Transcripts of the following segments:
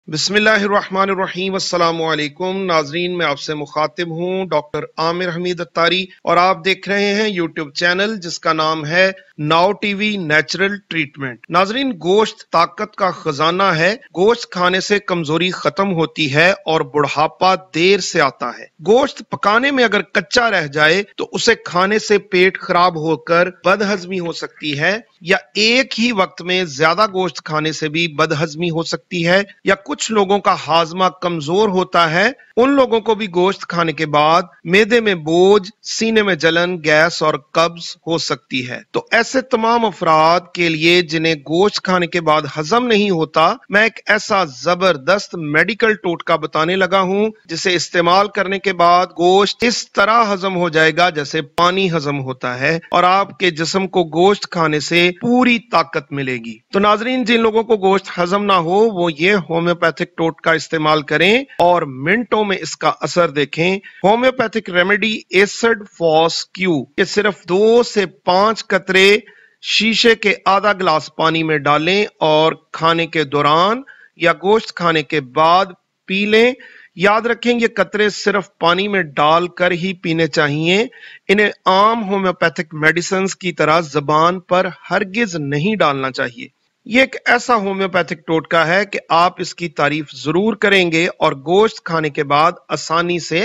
बिस्मिल्लाहिर्रहमानिर्रहीम। अस्सलामु अलैकुम नाजरीन, मैं आपसे मुखातिब हूँ डॉक्टर आमिर हमीद अत्तारी और आप देख रहे हैं यूट्यूब चैनल जिसका नाम है नाउ टीवी नेचुरल ट्रीटमेंट। नाजरीन, गोश्त ताकत का खजाना है। गोश्त खाने से कमजोरी खत्म होती है और बुढ़ापा देर से आता है। गोश्त पकाने में अगर कच्चा रह जाए तो उसे खाने से पेट खराब होकर बदहजमी हो सकती है, या एक ही वक्त में ज्यादा गोश्त खाने से भी बदहजमी हो सकती है, या कुछ लोगों का हाजमा कमजोर होता है। उन लोगों को भी गोश्त खाने के बाद मेदे में बोझ, सीने में जलन, गैस और कब्ज हो सकती है। तो ऐसे तमाम अफराद के लिए जिन्हें गोश्त खाने के बाद हजम नहीं होता, मैं एक ऐसा जबरदस्त मेडिकल टोटका बताने लगा हूं जिसे इस्तेमाल करने के बाद गोश्त इस तरह हजम हो जाएगा जैसे पानी हजम होता है और आपके जिस्म को गोश्त खाने से पूरी ताकत मिलेगी। तो नाजरीन, जिन लोगों को गोश्त हजम ना हो वो ये होम्योपैथिक टोटका इस्तेमाल करें और मिनटों में इसका असर देखें। Homeopathic remedy acid phos Q, ये सिर्फ 2 से 5 कतरे शीशे के आधा गिलास पानी में डालें और खाने के दौरान या गोश्त खाने के बाद पी लें। याद रखें, ये कतरे सिर्फ पानी में डालकर ही पीने चाहिए। इन्हें आम होम्योपैथिक मेडिसिन की तरह जबान पर हरगिज नहीं डालना चाहिए। ये एक ऐसा होम्योपैथिक टोटका है कि आप इसकी तारीफ जरूर करेंगे और गोश्त खाने के बाद आसानी से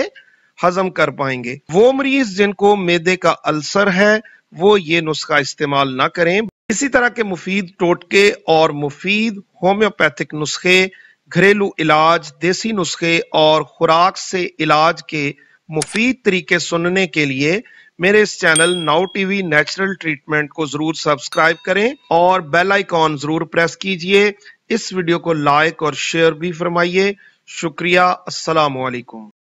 हजम कर पाएंगे। वो मरीज जिनको मेदे का अल्सर है वो ये नुस्खा इस्तेमाल ना करें। इसी तरह के मुफीद टोटके और मुफीद होम्योपैथिक नुस्खे, घरेलू इलाज, देसी नुस्खे और खुराक से इलाज के मुफीद तरीके सुनने के लिए मेरे इस channel now TV natural treatment को जरूर सब्सक्राइब करें और बेल आइकॉन जरूर प्रेस कीजिए। इस वीडियो को लाइक और शेयर भी फरमाइए। शुक्रिया। अस्सलामु अलैकुम।